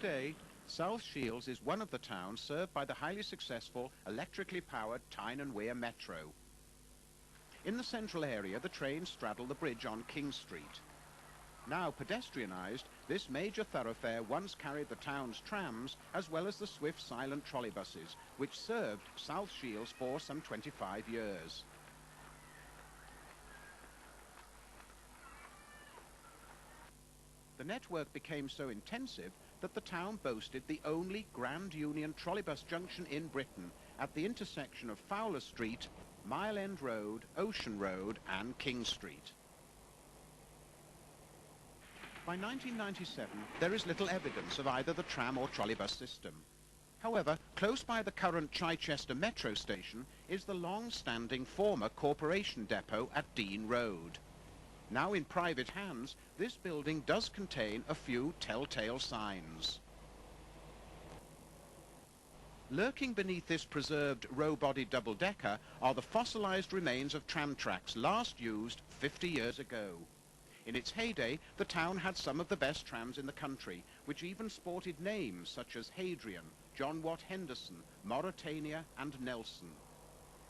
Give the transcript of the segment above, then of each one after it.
Today, South Shields is one of the towns served by the highly successful electrically powered Tyne and Wear Metro. In the central area, the trains straddle the bridge on King Street. Now pedestrianised, this major thoroughfare once carried the town's trams as well as the swift silent trolleybuses, which served South Shields for some 25 years. The network became so intensive that the town boasted the only Grand Union trolleybus junction in Britain at the intersection of Fowler Street, Mile End Road, Ocean Road and King Street. By 1997, there is little evidence of either the tram or trolleybus system. However, close by the current Chichester Metro station is the long-standing former corporation depot at Dean Road. Now in private hands, this building does contain a few telltale signs. Lurking beneath this preserved row-bodied double-decker are the fossilized remains of tram tracks last used 50 years ago. In its heyday, the town had some of the best trams in the country, which even sported names such as Hadrian, John Watt Henderson, Mauretania and Nelson.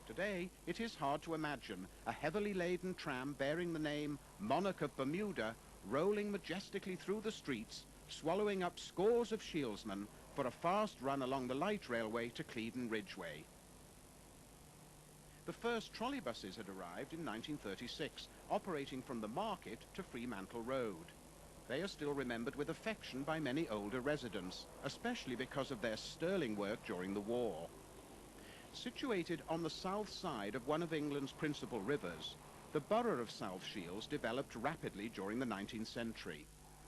Today, it is hard to imagine a heavily laden tram bearing the name Monarch of Bermuda rolling majestically through the streets, swallowing up scores of shieldsmen for a fast run along the light railway to Clevedon Ridgeway. The first trolleybuses had arrived in 1936, operating from the market to Fremantle Road. They are still remembered with affection by many older residents, especially because of their sterling work during the war. Situated on the south side of one of England's principal rivers, the borough of South Shields developed rapidly during the 19th century.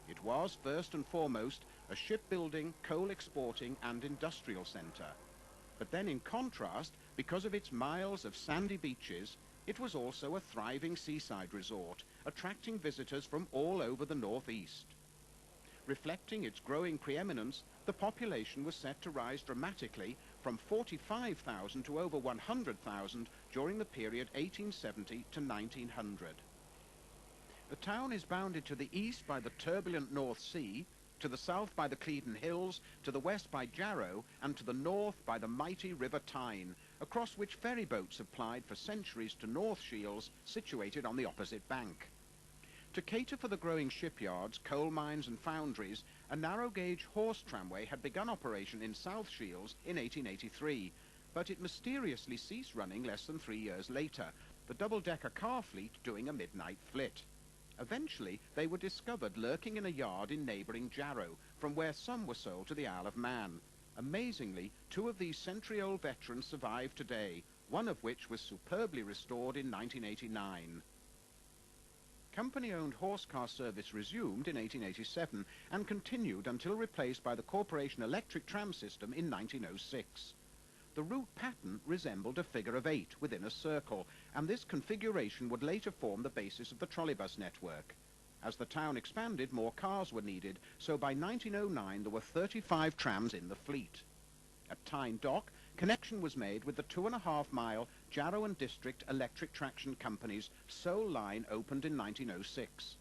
It was, first and foremost, a shipbuilding, coal exporting and industrial centre. But then in contrast, because of its miles of sandy beaches, it was also a thriving seaside resort, attracting visitors from all over the northeast. Reflecting its growing preeminence, the population was set to rise dramatically from 45,000 to over 100,000 during the period 1870 to 1900. The town is bounded to the east by the turbulent North Sea, to the south by the Clevedon Hills, to the west by Jarrow, and to the north by the mighty River Tyne, across which ferry boats have plied for centuries to North Shields, situated on the opposite bank. To cater for the growing shipyards, coal mines and foundries, a narrow-gauge horse tramway had begun operation in South Shields in 1883, but it mysteriously ceased running less than 3 years later, the double-decker car fleet doing a midnight flit. Eventually, they were discovered lurking in a yard in neighbouring Jarrow, from where some were sold to the Isle of Man. Amazingly, 2 of these century-old veterans survive today, one of which was superbly restored in 1989. Company-owned horse-car service resumed in 1887 and continued until replaced by the Corporation Electric Tram System in 1906. The route pattern resembled a figure of 8 within a circle, and this configuration would later form the basis of the trolleybus network. As the town expanded, more cars were needed, so by 1909 there were 35 trams in the fleet. At Tyne Dock, connection was made with the 2.5-mile Jarrow and District Electric Traction Company's sole line opened in 1906.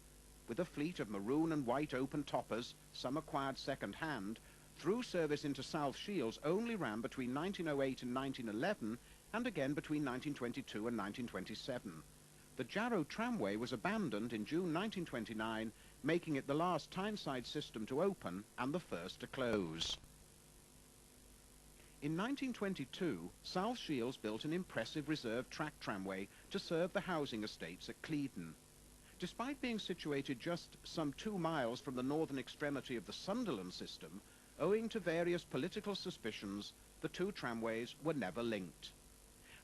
With a fleet of maroon and white open toppers, some acquired second-hand, through service into South Shields only ran between 1908 and 1911, and again between 1922 and 1927. The Jarrow tramway was abandoned in June 1929, making it the last Tyneside system to open and the first to close. In 1922, South Shields built an impressive reserve track tramway to serve the housing estates at Clevedon. Despite being situated just some 2 miles from the northern extremity of the Sunderland system, owing to various political suspicions, the 2 tramways were never linked.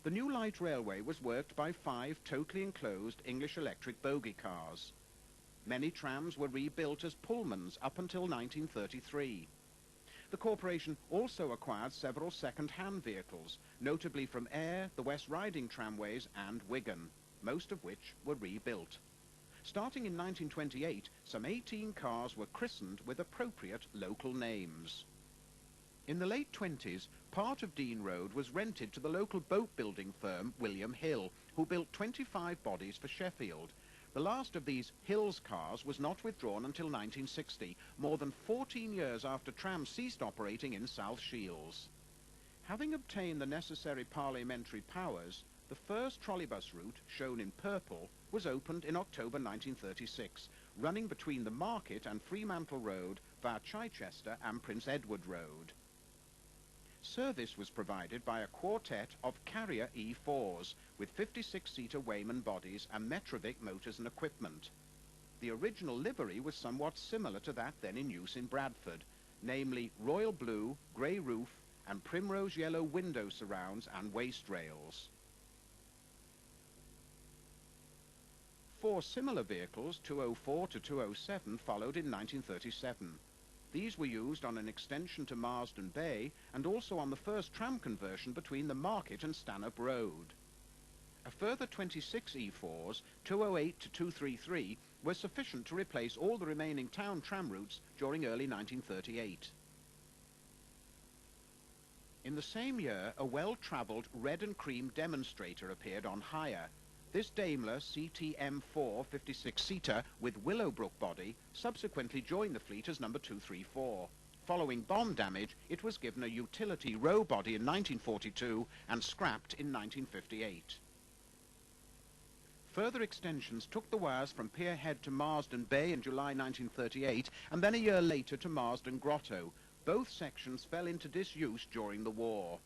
The new light railway was worked by 5 totally enclosed English electric bogie cars. Many trams were rebuilt as Pullmans up until 1933. The corporation also acquired several second-hand vehicles, notably from Ayr, the West Riding Tramways and Wigan, most of which were rebuilt. Starting in 1928, some 18 cars were christened with appropriate local names. In the late 20s, part of Dean Road was rented to the local boat-building firm William Hill, who built 25 bodies for Sheffield. The last of these Hills cars was not withdrawn until 1960, more than 14 years after trams ceased operating in South Shields. Having obtained the necessary parliamentary powers, the first trolleybus route, shown in purple, was opened in October 1936, running between the Market and Fremantle Road via Chichester and Prince Edward Road. Service was provided by a quartet of Carrier E4s with 56-seater Weyman bodies and Metrovic motors and equipment. The original livery was somewhat similar to that then in use in Bradford, namely royal blue, grey roof, and primrose yellow window surrounds and waist rails. 4 similar vehicles, 204 to 207, followed in 1937. These were used on an extension to Marsden Bay and also on the first tram conversion between the Market and Stanhope Road. A further 26 E4s, 208 to 233, were sufficient to replace all the remaining town tram routes during early 1938. In the same year, a well-travelled red and cream demonstrator appeared on hire. This Daimler CTM4 56-seater with Willowbrook body subsequently joined the fleet as number 234. Following bomb damage, it was given a utility row body in 1942 and scrapped in 1958. Further extensions took the wires from Pier Head to Marsden Bay in July 1938 and then a year later to Marsden Grotto. Both sections fell into disuse during the war.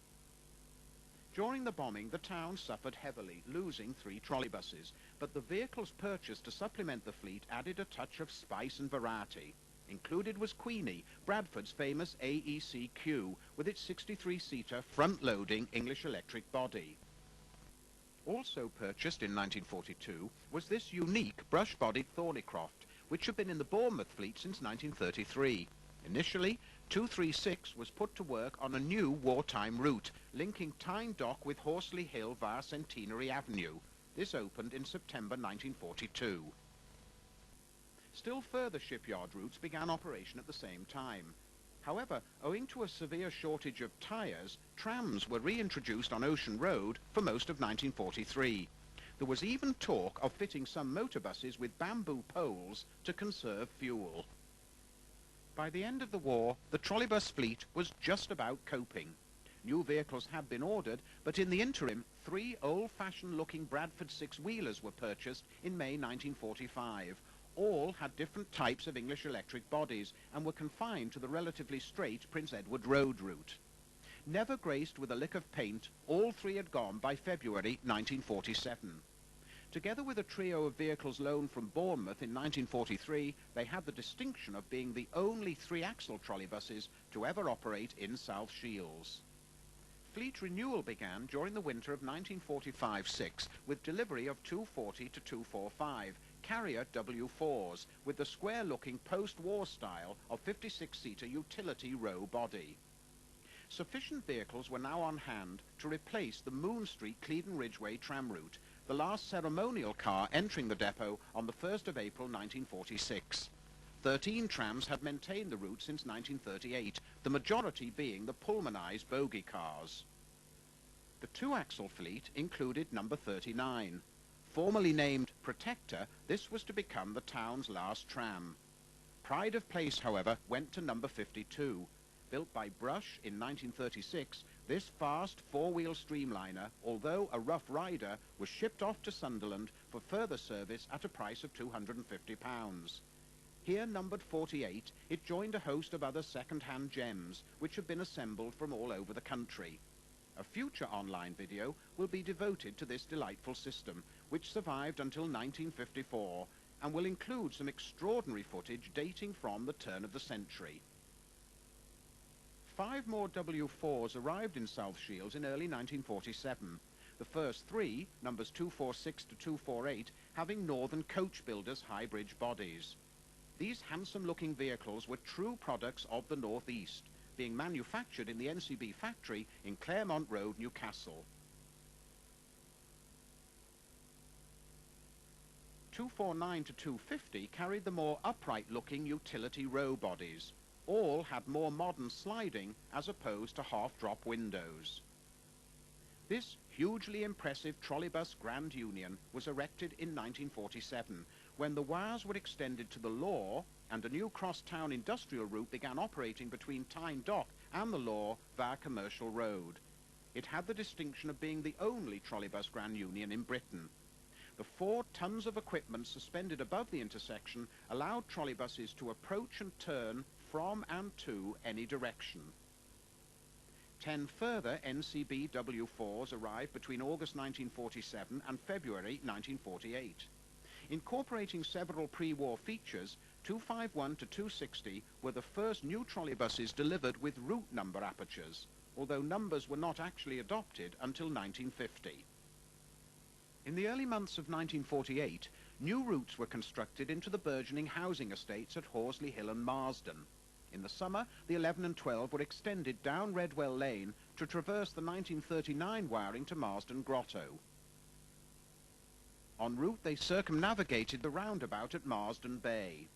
During the bombing, the town suffered heavily, losing 3 trolleybuses, but the vehicles purchased to supplement the fleet added a touch of spice and variety. Included was Queenie, Bradford's famous AEC-Q, with its 63-seater, front-loading English electric body. Also purchased in 1942 was this unique brush-bodied Thornycroft, which had been in the Bournemouth fleet since 1933. Initially, 236 was put to work on a new wartime route, linking Tyne Dock with Horsley Hill via Centenary Avenue. This opened in September 1942. Still further shipyard routes began operation at the same time. However, owing to a severe shortage of tyres, trams were reintroduced on Ocean Road for most of 1943. There was even talk of fitting some motorbuses with bamboo poles to conserve fuel. By the end of the war, the trolleybus fleet was just about coping. New vehicles had been ordered, but in the interim, 3 old-fashioned looking Bradford 6-wheelers were purchased in May 1945. All had different types of English electric bodies and were confined to the relatively straight Prince Edward Road route. Never graced with a lick of paint, all 3 had gone by February 1947. Together with a trio of vehicles loaned from Bournemouth in 1943, they had the distinction of being the only 3-axle trolleybuses to ever operate in South Shields. Fleet renewal began during the winter of 1945-6 with delivery of 240 to 245 Carrier W4s with the square-looking post-war style of 56-seater utility row body. Sufficient vehicles were now on hand to replace the Moon Street Clevedon Ridgeway tram route, the last ceremonial car entering the depot on the 1st of April 1946. 13 trams had maintained the route since 1938, the majority being the Pullmanized bogie cars. The 2-axle fleet included number 39. Formerly named Protector, this was to become the town's last tram. Pride of place, however, went to number 52. Built by Brush in 1936, this fast 4-wheel streamliner, although a rough rider, was shipped off to Sunderland for further service at a price of £250. Here numbered 48, it joined a host of other second-hand gems, which have been assembled from all over the country. A future online video will be devoted to this delightful system, which survived until 1954, and will include some extraordinary footage dating from the turn of the century. 5 more W4s arrived in South Shields in early 1947. The first 3, numbers 246 to 248, having Northern Coach Builders high bridge bodies. These handsome-looking vehicles were true products of the North East, being manufactured in the NCB factory in Claremont Road, Newcastle. 249 to 250 carried the more upright-looking utility row bodies. All had more modern sliding as opposed to half-drop windows. This hugely impressive trolleybus Grand Union was erected in 1947, when the wires were extended to the Law and a new cross-town industrial route began operating between Tyne Dock and the Law via Commercial Road. It had the distinction of being the only trolleybus Grand Union in Britain. The 4 tons of equipment suspended above the intersection allowed trolleybuses to approach and turn from and to any direction. 10 further NCB W4s arrived between August 1947 and February 1948. Incorporating several pre-war features, 251 to 260 were the first new trolleybuses delivered with route number apertures, although numbers were not actually adopted until 1950. In the early months of 1948, new routes were constructed into the burgeoning housing estates at Horsley Hill and Marsden. In the summer, the 11 and 12 were extended down Redwell Lane to traverse the 1939 wiring to Marsden Grotto. En route, they circumnavigated the roundabout at Marsden Bay.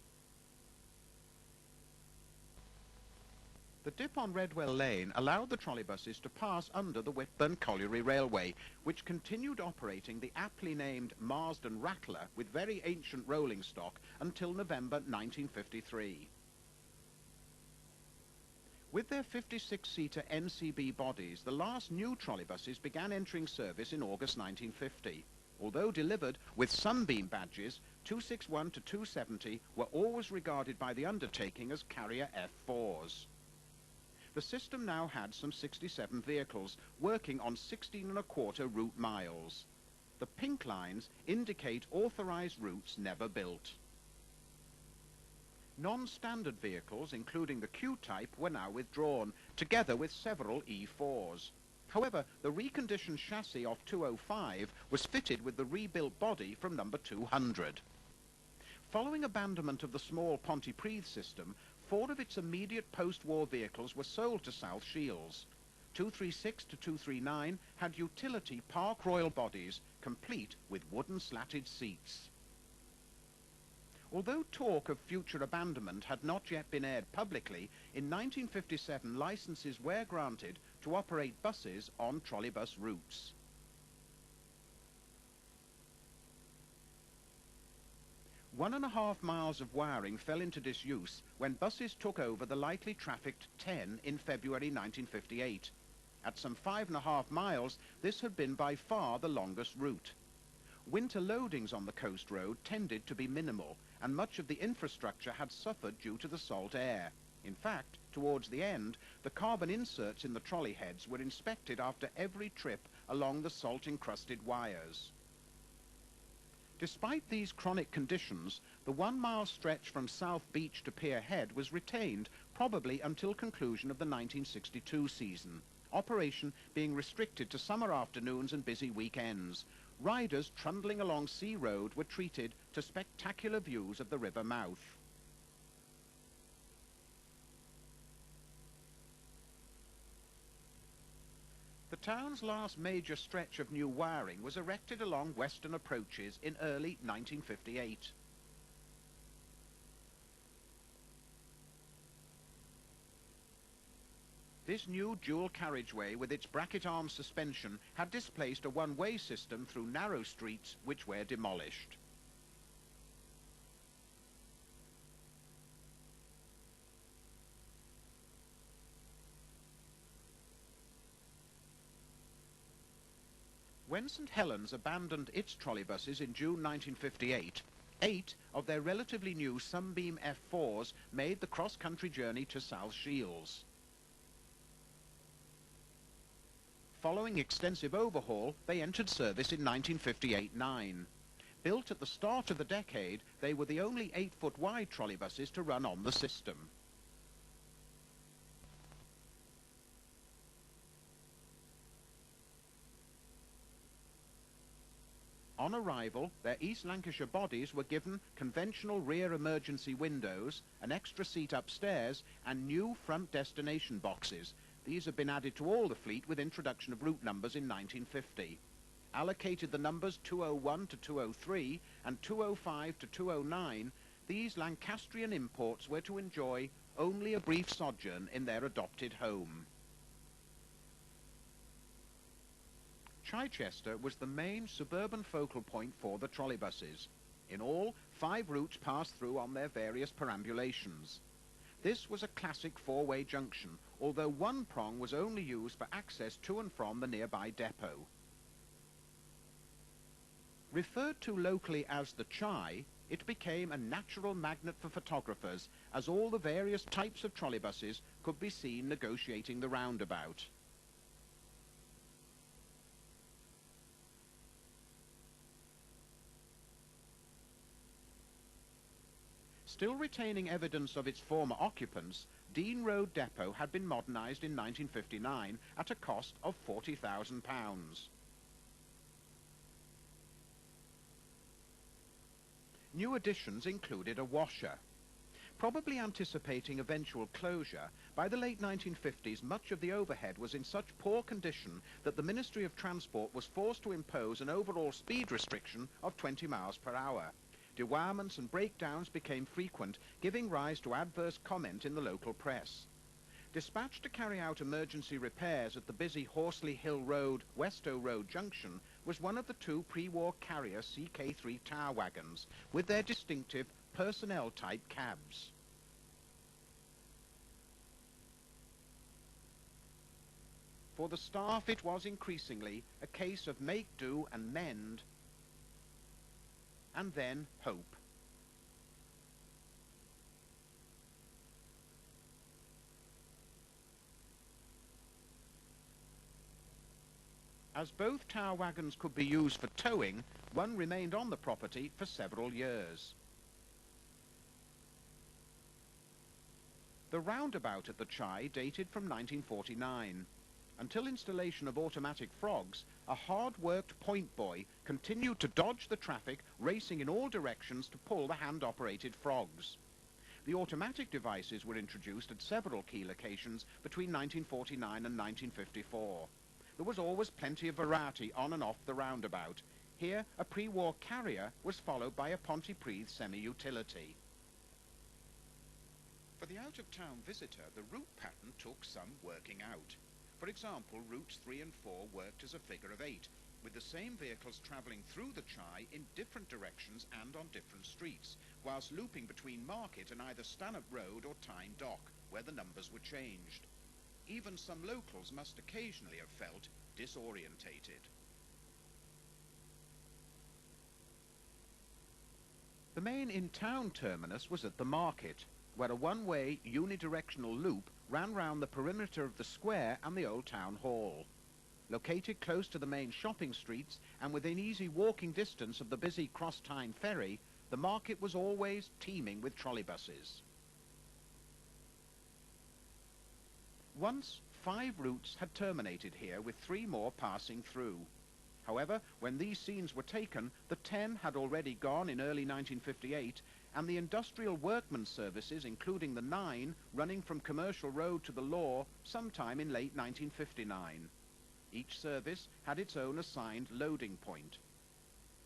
The dip on Redwell Lane allowed the trolleybuses to pass under the Whitburn Colliery Railway, which continued operating the aptly named Marsden Rattler with very ancient rolling stock until November 1953. With their 56-seater NCB bodies, the last new trolleybuses began entering service in August 1950. Although delivered with Sunbeam badges, 261 to 270 were always regarded by the undertaking as carrier F4s. The system now had some 67 vehicles working on 16¼ route miles. The pink lines indicate authorized routes never built. Non-standard vehicles, including the Q-type, were now withdrawn, together with several E4s. However, the reconditioned chassis of 205 was fitted with the rebuilt body from number 200. Following abandonment of the small Pontypridd system, 4 of its immediate post-war vehicles were sold to South Shields. 236 to 239 had utility Park Royal bodies, complete with wooden slatted seats. Although talk of future abandonment had not yet been aired publicly, in 1957 licenses were granted to operate buses on trolleybus routes. 1½ miles of wiring fell into disuse when buses took over the lightly trafficked 10 in February 1958. At some 5½ miles, this had been by far the longest route. Winter loadings on the coast road tended to be minimal, and much of the infrastructure had suffered due to the salt air. In fact, towards the end, the carbon inserts in the trolley heads were inspected after every trip along the salt-encrusted wires. Despite these chronic conditions, the 1-mile stretch from South Beach to Pier Head was retained probably until conclusion of the 1962 season, operation being restricted to summer afternoons and busy weekends. Riders trundling along Sea Road were treated to spectacular views of the river mouth. The town's last major stretch of new wiring was erected along western approaches in early 1958. This new dual carriageway with its bracket arm suspension had displaced a one-way system through narrow streets which were demolished. When St Helens abandoned its trolleybuses in June 1958, 8 of their relatively new Sunbeam F4s made the cross-country journey to South Shields. Following extensive overhaul, they entered service in 1958-9. Built at the start of the decade, they were the only 8-foot wide trolleybuses to run on the system. On arrival, their East Lancashire bodies were given conventional rear emergency windows, an extra seat upstairs, and new front destination boxes. These have been added to all the fleet with introduction of route numbers in 1950. Allocated the numbers 201 to 203 and 205 to 209, these Lancastrian imports were to enjoy only a brief sojourn in their adopted home. Chichester was the main suburban focal point for the trolleybuses. In all, 5 routes passed through on their various perambulations. This was a classic 4-way junction, although one prong was only used for access to and from the nearby depot. Referred to locally as the Chai, it became a natural magnet for photographers, as all the various types of trolleybuses could be seen negotiating the roundabout. Still retaining evidence of its former occupants, Dean Road Depot had been modernised in 1959 at a cost of £40,000. New additions included a washer. Probably anticipating eventual closure, by the late 1950s much of the overhead was in such poor condition that the Ministry of Transport was forced to impose an overall speed restriction of 20 miles per hour. Derailments and breakdowns became frequent, giving rise to adverse comment in the local press. Dispatched to carry out emergency repairs at the busy Horsley Hill Road, Westow Road junction was one of the 2 pre-war Carrier CK3 tower wagons with their distinctive personnel-type cabs. For the staff it was increasingly a case of make do and mend, and then hope. As both tower wagons could be used for towing, one remained on the property for several years. The roundabout at the Chai dated from 1949. Until installation of automatic frogs, a hard-worked point boy continued to dodge the traffic, racing in all directions to pull the hand-operated frogs. The automatic devices were introduced at several key locations between 1949 and 1954. There was always plenty of variety on and off the roundabout. Here, a pre-war Carrier was followed by a Pontypridd semi-utility. For the out-of-town visitor, the route pattern took some working out. For example, routes 3 and 4 worked as a figure of 8, with the same vehicles travelling through the Chai in different directions and on different streets, whilst looping between Market and either Stanhope Road or Tyne Dock, where the numbers were changed. Even some locals must occasionally have felt disorientated. The main in-town terminus was at the Market, where a one-way unidirectional loop ran round the perimeter of the square and the Old Town Hall. Located close to the main shopping streets and within easy walking distance of the busy Cross Tyne ferry, the Market was always teeming with trolleybuses. Once, 5 routes had terminated here, with 3 more passing through. However, when these scenes were taken, the 10 had already gone in early 1958, and the industrial workmen's services, including the 9, running from Commercial Road to the Law sometime in late 1959. Each service had its own assigned loading point.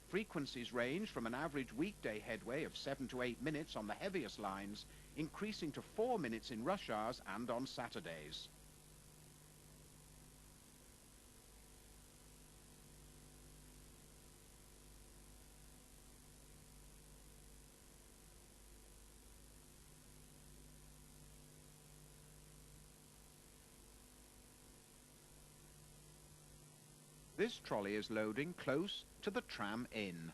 Frequencies range from an average weekday headway of 7 to 8 minutes on the heaviest lines, increasing to 4 minutes in rush hours and on Saturdays. This trolley is loading close to the Tram Inn.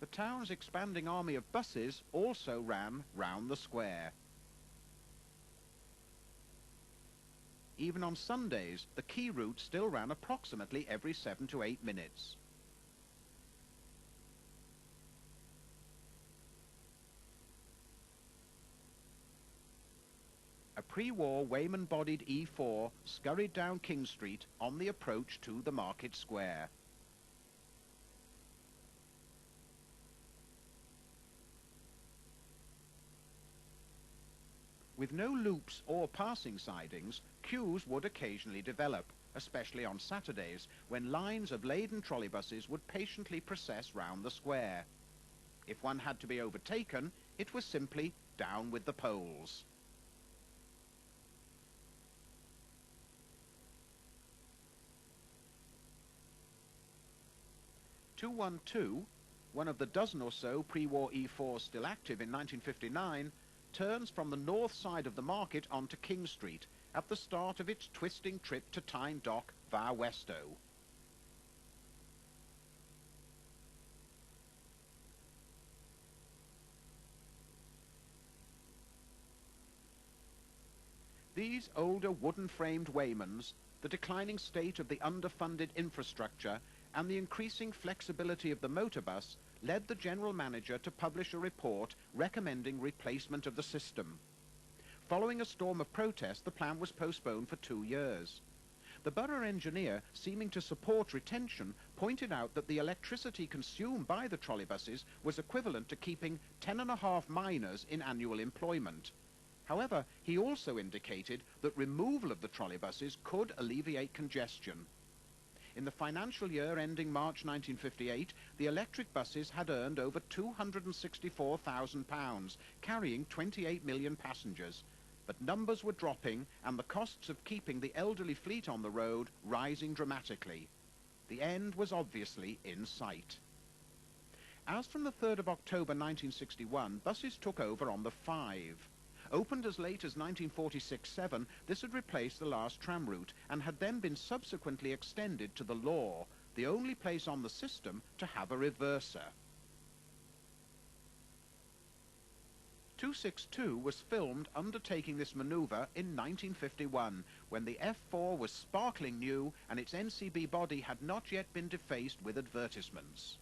The town's expanding army of buses also ran round the square. Even on Sundays, the key route still ran approximately every 7 to 8 minutes. A pre-war Wayman-bodied E4 scurried down King Street on the approach to the Market Square. With no loops or passing sidings, queues would occasionally develop, especially on Saturdays, when lines of laden trolleybuses would patiently process round the square. If one had to be overtaken, it was simply down with the poles. "212, one of the dozen or so pre-war E4s still active in 1959, turns from the north side of the market onto King Street at the start of its twisting trip to Tyne Dock via Westow. These older wooden-framed Waymans, the declining state of the underfunded infrastructure, and the increasing flexibility of the motorbus led the general manager to publish a report recommending replacement of the system. Following a storm of protest, the plan was postponed for 2 years. The borough engineer, seeming to support retention, pointed out that the electricity consumed by the trolleybuses was equivalent to keeping 10.5 miners in annual employment. However, he also indicated that removal of the trolleybuses could alleviate congestion. In the financial year ending March 1958, the electric buses had earned over £264,000, carrying 28 million passengers. But numbers were dropping and the costs of keeping the elderly fleet on the road rising dramatically. The end was obviously in sight. As from the 3rd of October 1961, buses took over on the 5. Opened as late as 1946-7, this had replaced the last tram route and had then been subsequently extended to the Law, the only place on the system to have a reverser. 262 was filmed undertaking this manoeuvre in 1951, when the F4 was sparkling new and its NCB body had not yet been defaced with advertisements.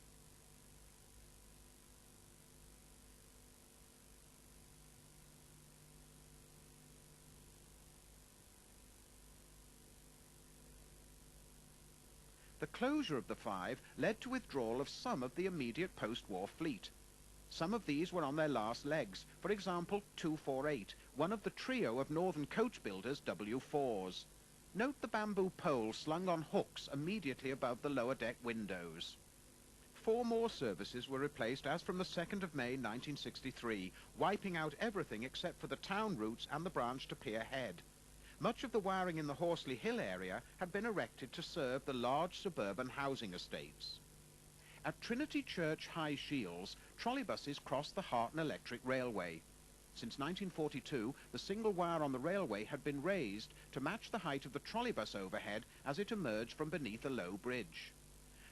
The closure of the 5 led to withdrawal of some of the immediate post-war fleet. Some of these were on their last legs, for example 248, one of the trio of northern coach builders W4s. Note the bamboo pole slung on hooks immediately above the lower deck windows. 4 more services were replaced as from the 2nd of May 1963, wiping out everything except for the town routes and the branch to Pier Head. Much of the wiring in the Horsley Hill area had been erected to serve the large suburban housing estates. At Trinity Church, High Shields, trolleybuses crossed the Harton Electric Railway. Since 1942, the single wire on the railway had been raised to match the height of the trolleybus overhead as it emerged from beneath a low bridge.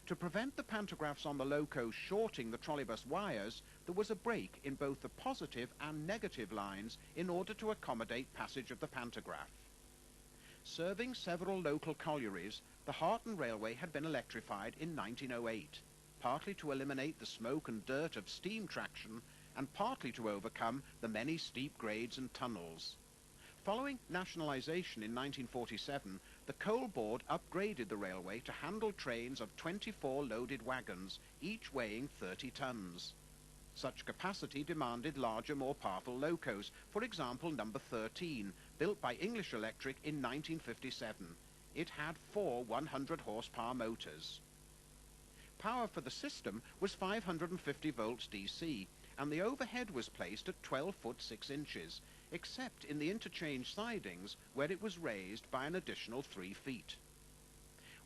To prevent the pantographs on the locos shorting the trolleybus wires, there was a break in both the positive and negative lines in order to accommodate passage of the pantograph. Serving several local collieries, the Harton Railway had been electrified in 1908, partly to eliminate the smoke and dirt of steam traction, and partly to overcome the many steep grades and tunnels. Following nationalisation in 1947, the Coal Board upgraded the railway to handle trains of 24 loaded wagons, each weighing 30 tons. Such capacity demanded larger, more powerful locos, for example number 13, built by English Electric in 1957. It had 4 100-horsepower motors. Power for the system was 550 volts DC, and the overhead was placed at 12 foot 6 inches, except in the interchange sidings, where it was raised by an additional 3 feet.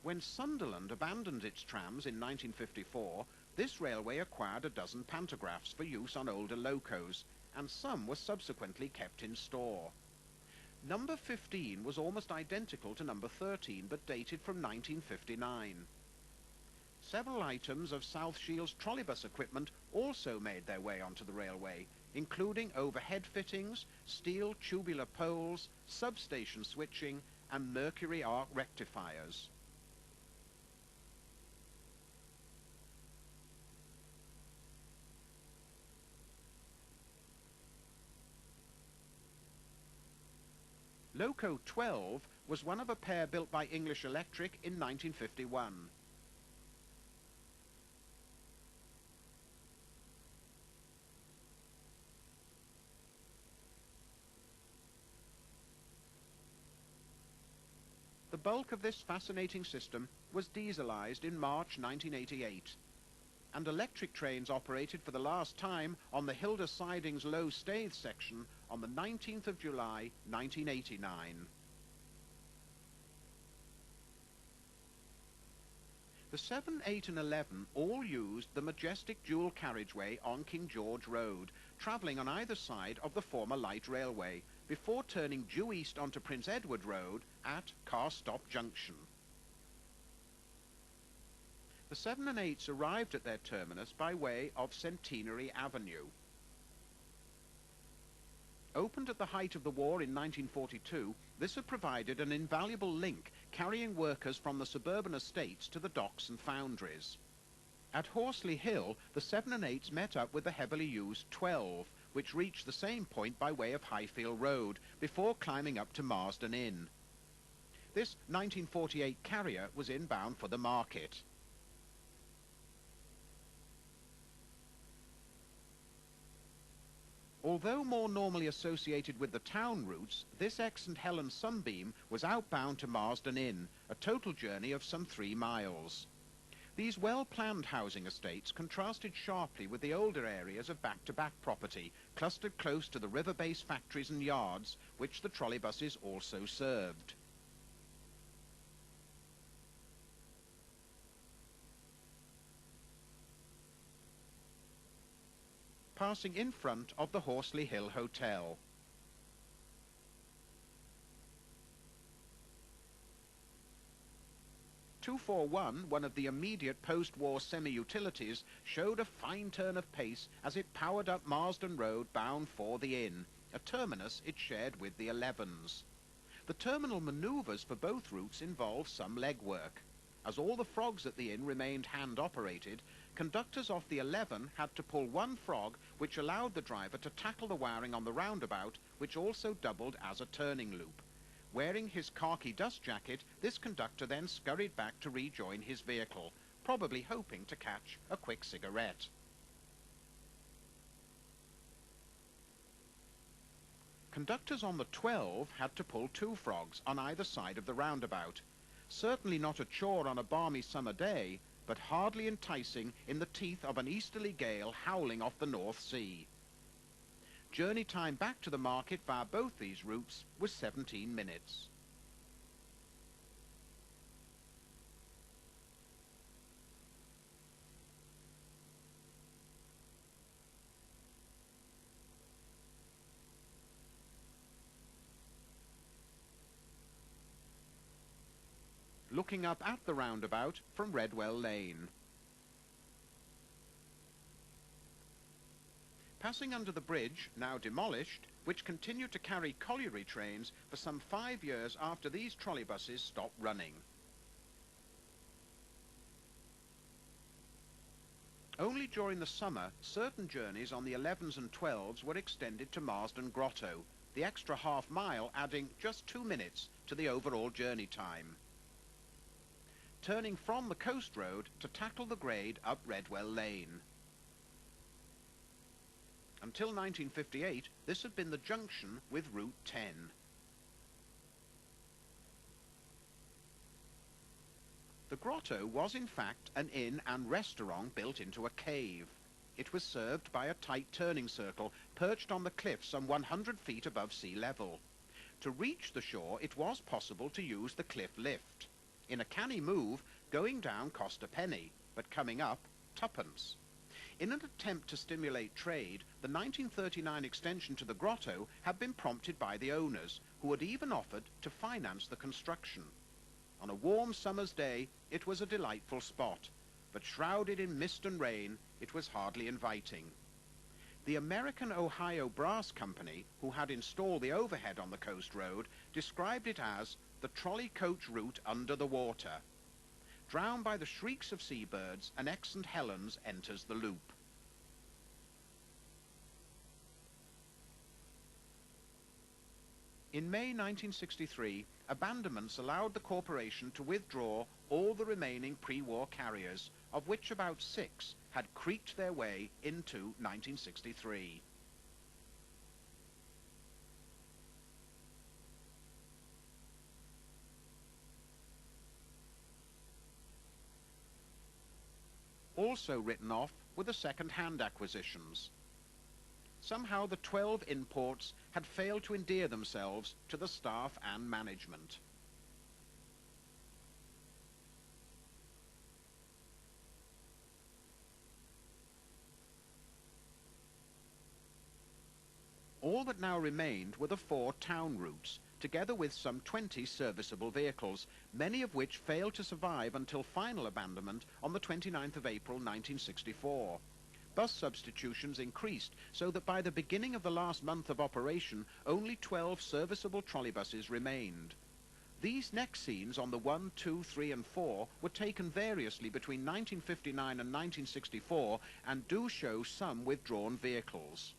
When Sunderland abandoned its trams in 1954, this railway acquired a dozen pantographs for use on older locos, and some were subsequently kept in store. Number 15 was almost identical to number 13, but dated from 1959. Several items of South Shields trolleybus equipment also made their way onto the railway, including overhead fittings, steel tubular poles, substation switching, and mercury arc rectifiers. Loco 12 was one of a pair built by English Electric in 1951. The bulk of this fascinating system was dieselized in March 1988, and electric trains operated for the last time on the Hilda Sidings Low Staithe section on the 19th of July 1989. The 7, 8 and 11 all used the majestic dual carriageway on King George Road, travelling on either side of the former light railway, before turning due east onto Prince Edward Road at Car Stop Junction. The 7 and 8s arrived at their terminus by way of Centenary Avenue. Opened at the height of the war in 1942, this had provided an invaluable link carrying workers from the suburban estates to the docks and foundries. At Horsley Hill, the 7 and 8s met up with the heavily used 12, which reached the same point by way of Highfield Road, before climbing up to Marsden Inn. This 1948 carrier was inbound for the market. Although more normally associated with the town routes, this ex St Helens Sunbeam was outbound to Marsden Inn, a total journey of some 3 miles. These well-planned housing estates contrasted sharply with the older areas of back-to-back property, clustered close to the river-based factories and yards, which the trolleybuses also served. Passing in front of the Horsley Hill Hotel. "241, one of the immediate post-war semi-utilities, showed a fine turn of pace as it powered up Marsden Road bound for the inn, a terminus it shared with the 11s. The terminal manoeuvres for both routes involved some legwork. As all the frogs at the inn remained hand-operated, conductors off the 11 had to pull one frog, which allowed the driver to tackle the wiring on the roundabout, which also doubled as a turning loop. Wearing his khaki dust jacket, this conductor then scurried back to rejoin his vehicle, probably hoping to catch a quick cigarette. Conductors on the 12 had to pull 2 frogs on either side of the roundabout. Certainly not a chore on a balmy summer day, but hardly enticing in the teeth of an easterly gale howling off the North Sea. Journey time back to the market via both these routes was 17 minutes. Looking up at the roundabout from Redwell Lane. Passing under the bridge, now demolished, which continued to carry colliery trains for some 5 years after these trolleybuses stopped running. Only during the summer, certain journeys on the 11s and 12s were extended to Marsden Grotto, the extra half-mile adding just 2 minutes to the overall journey time. Turning from the coast road to tackle the grade up Redwell Lane. Until 1958, this had been the junction with Route 10. The grotto was in fact an inn and restaurant built into a cave. It was served by a tight turning circle perched on the cliff some 100 feet above sea level. To reach the shore, it was possible to use the cliff lift. In a canny move, going down cost a penny, but coming up, 2d. In an attempt to stimulate trade, the 1939 extension to the grotto had been prompted by the owners, who had even offered to finance the construction. On a warm summer's day, it was a delightful spot, but shrouded in mist and rain, it was hardly inviting. The American Ohio Brass Company, who had installed the overhead on the coast road, described it as the trolley coach route under the water. Drowned by the shrieks of seabirds, an ex St Helens enters the loop. In May 1963, abandonments allowed the corporation to withdraw all the remaining pre-war carriers, of which about 6 had creaked their way into 1963. also written off with the second-hand acquisitions. Somehow the 12 imports had failed to endear themselves to the staff and management. All that now remained were the 4 town routes, together with some 20 serviceable vehicles, many of which failed to survive until final abandonment on the 29th of April 1964. Bus substitutions increased, so that by the beginning of the last month of operation, only 12 serviceable trolleybuses remained. These next scenes on the 1, 2, 3 and 4 were taken variously between 1959 and 1964 and do show some withdrawn vehicles.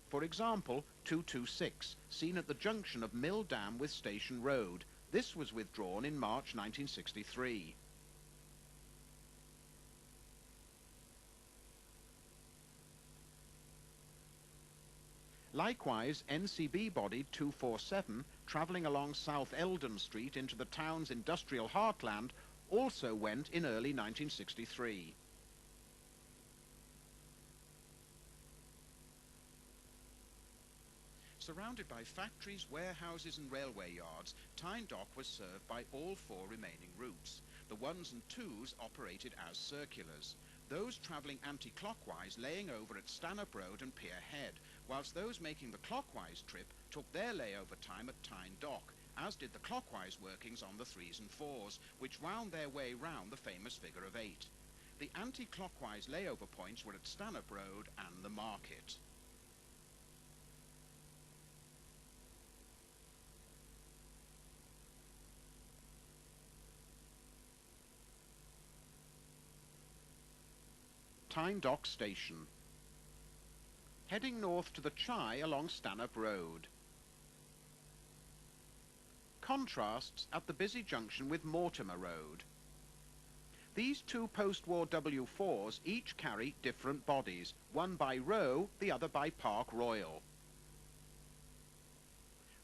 For example, 226, seen at the junction of Mill Dam with Station Road. This was withdrawn in March 1963. Likewise, NCB-bodied 247, travelling along South Eldon Street into the town's industrial heartland, also went in early 1963. Surrounded by factories, warehouses and railway yards, Tyne Dock was served by all 4 remaining routes. The 1s and 2s operated as circulars, those travelling anti-clockwise laying over at Stanhope Road and Pier Head, whilst those making the clockwise trip took their layover time at Tyne Dock, as did the clockwise workings on the 3s and 4s, which wound their way round the famous figure of 8. The anti-clockwise layover points were at Stanhope Road and the Market. Tyne Dock Station. Heading north to the Chai along Stanhope Road. Contrasts at the busy junction with Mortimer Road. These 2 post-war W4s each carry different bodies, one by Row, the other by Park Royal.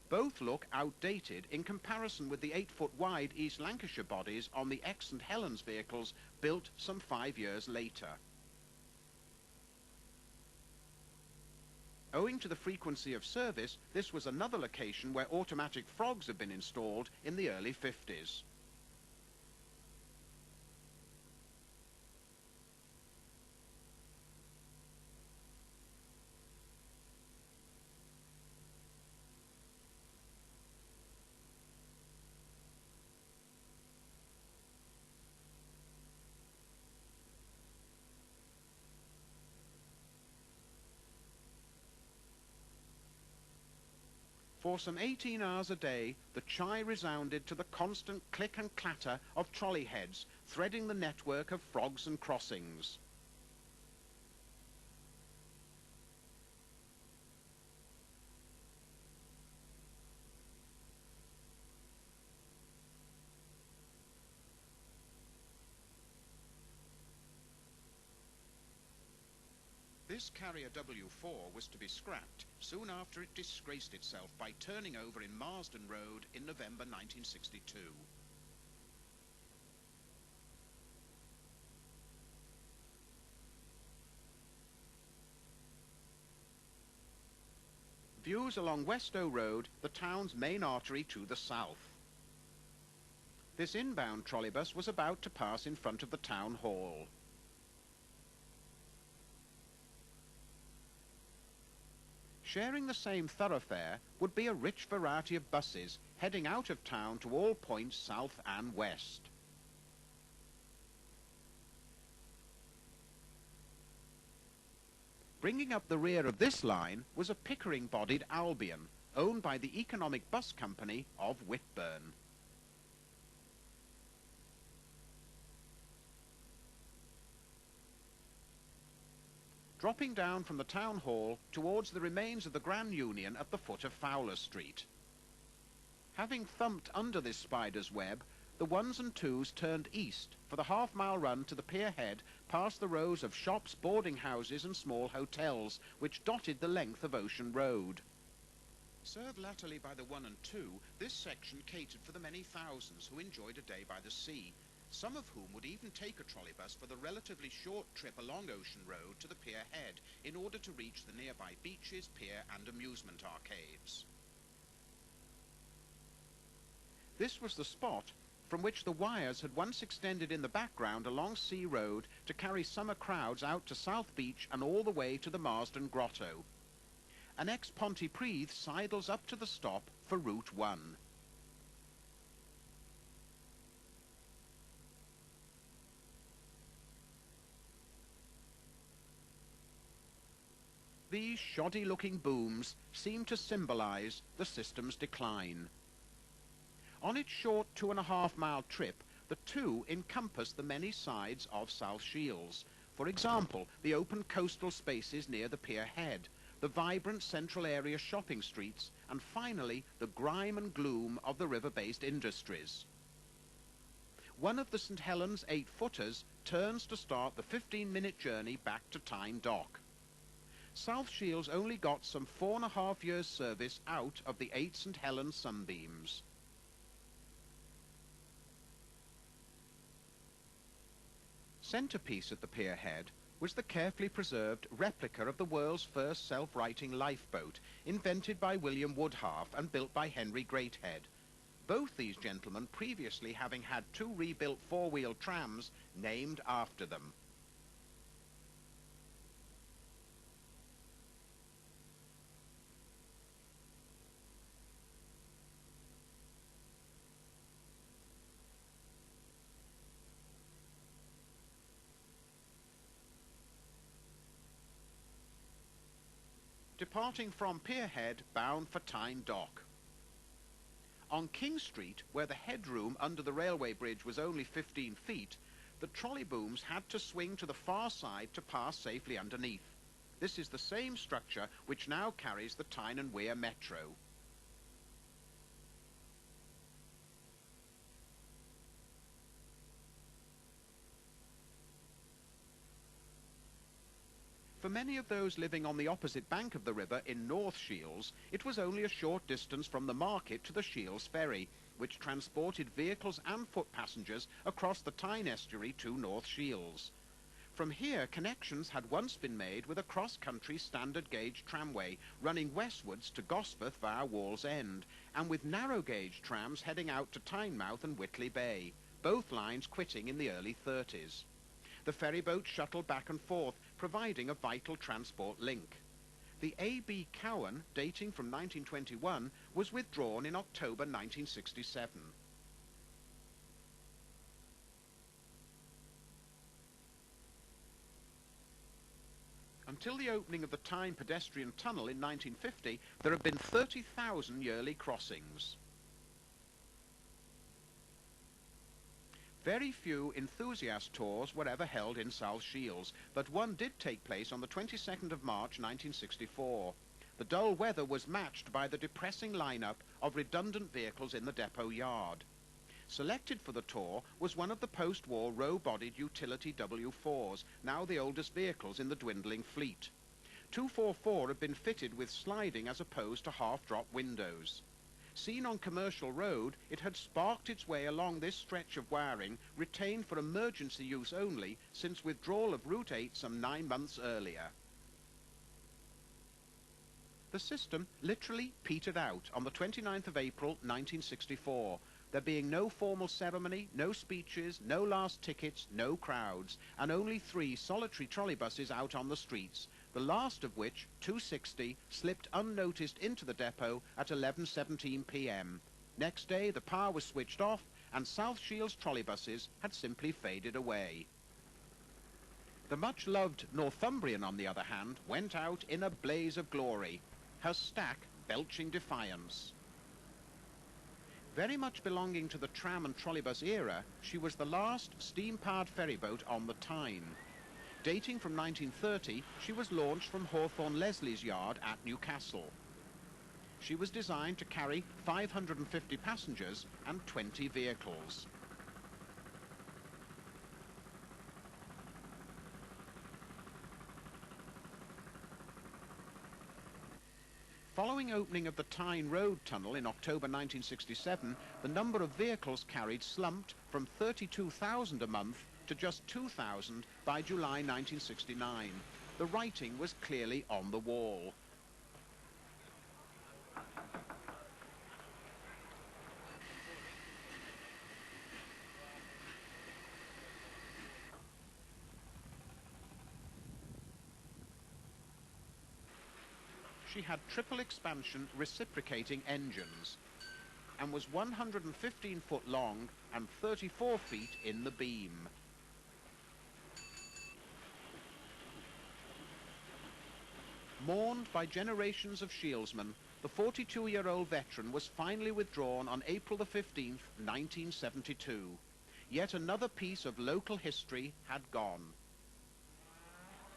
Both look outdated in comparison with the 8-foot wide East Lancashire bodies on the Ex St Helens vehicles built some 5 years later. Owing to the frequency of service, this was another location where automatic frogs had been installed in the early 50s. For some 18 hours a day, the Chai resounded to the constant click and clatter of trolley heads, threading the network of frogs and crossings. This carrier W4 was to be scrapped soon after it disgraced itself by turning over in Marsden Road in November 1962. Views along Westow Road, the town's main artery to the south. This inbound trolleybus was about to pass in front of the town hall. Sharing the same thoroughfare would be a rich variety of buses heading out of town to all points south and west. Bringing up the rear of this line was a Pickering-bodied Albion, owned by the Economic Bus Company of Whitburn. Dropping down from the town hall towards the remains of the Grand Union at the foot of Fowler Street. Having thumped under this spider's web, the 1s and 2s turned east for the half-mile run to the pier head past the rows of shops, boarding houses and small hotels which dotted the length of Ocean Road. Served latterly by the 1 and 2, this section catered for the many thousands who enjoyed a day by the sea, some of whom would even take a trolleybus for the relatively short trip along Ocean Road to the pier head in order to reach the nearby beaches, pier and amusement arcades. This was the spot from which the wires had once extended in the background along Sea Road to carry summer crowds out to South Beach and all the way to the Marsden Grotto. An ex-Pontypridd sidles up to the stop for Route 1. These shoddy-looking booms seem to symbolize the system's decline. On its short 2.5-mile trip, the two encompass the many sides of South Shields. For example, the open coastal spaces near the pier head, the vibrant central area shopping streets, and finally, the grime and gloom of the river-based industries. One of the St. Helens 8-footers turns to start the 15-minute journey back to Tyne Dock. South Shields only got some 4.5 years' service out of the 8 St. Helens Sunbeams. Centrepiece at the pier head was the carefully preserved replica of the world's first self-righting lifeboat, invented by William Woodhalf and built by Henry Greathead. Both these gentlemen previously having had 2 rebuilt 4-wheel trams named after them. Departing from Pier Head, bound for Tyne Dock. On King Street, where the headroom under the railway bridge was only 15 feet, the trolley booms had to swing to the far side to pass safely underneath. This is the same structure which now carries the Tyne and Wear Metro. For many of those living on the opposite bank of the river in North Shields, it was only a short distance from the market to the Shields Ferry, which transported vehicles and foot passengers across the Tyne estuary to North Shields. From here, connections had once been made with a cross-country standard-gauge tramway running westwards to Gosforth via Wallsend, and with narrow-gauge trams heading out to Tynemouth and Whitley Bay, both lines quitting in the early 30s. The ferryboat shuttled back and forth, providing a vital transport link. The A.B. Cowan, dating from 1921, was withdrawn in October 1967. Until the opening of the Tyne pedestrian tunnel in 1950, there have been 30,000 yearly crossings. Very few enthusiast tours were ever held in South Shields, but one did take place on the 22nd of March 1964. The dull weather was matched by the depressing lineup of redundant vehicles in the depot yard. Selected for the tour was one of the post-war row-bodied utility W4s, now the oldest vehicles in the dwindling fleet. 244 had been fitted with sliding as opposed to half-drop windows. Seen on Commercial Road, it had sparked its way along this stretch of wiring, retained for emergency use only, since withdrawal of Route 8 some 9 months earlier. The system literally petered out on the 29th of April 1964, there being no formal ceremony, no speeches, no last tickets, no crowds, and only 3 solitary trolleybuses out on the streets, the last of which, 260, slipped unnoticed into the depot at 11:17 p.m. Next day, the power was switched off, and South Shields trolleybuses had simply faded away. The much-loved Northumbrian, on the other hand, went out in a blaze of glory, her stack belching defiance. Very much belonging to the tram and trolleybus era, she was the last steam-powered ferryboat on the Tyne. Dating from 1930, she was launched from Hawthorne Leslie's yard at Newcastle. She was designed to carry 550 passengers and 20 vehicles. Following following opening of the Tyne Road Tunnel in October 1967, the number of vehicles carried slumped from 32,000 a month to just 2,000 by July 1969. The writing was clearly on the wall. She had triple expansion reciprocating engines and was 115 foot long and 34 feet in the beam. Mourned by generations of shieldsmen, the 42-year-old veteran was finally withdrawn on April the 15th, 1972. Yet another piece of local history had gone.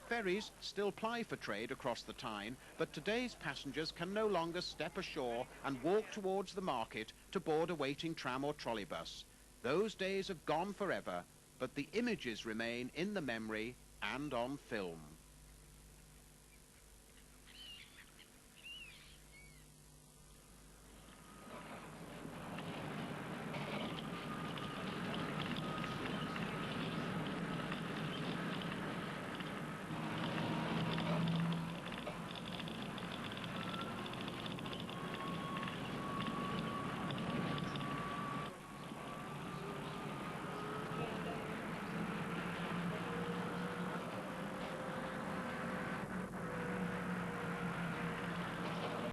Ferries still ply for trade across the Tyne, but today's passengers can no longer step ashore and walk towards the market to board a waiting tram or trolleybus. Those days have gone forever, but the images remain in the memory and on film.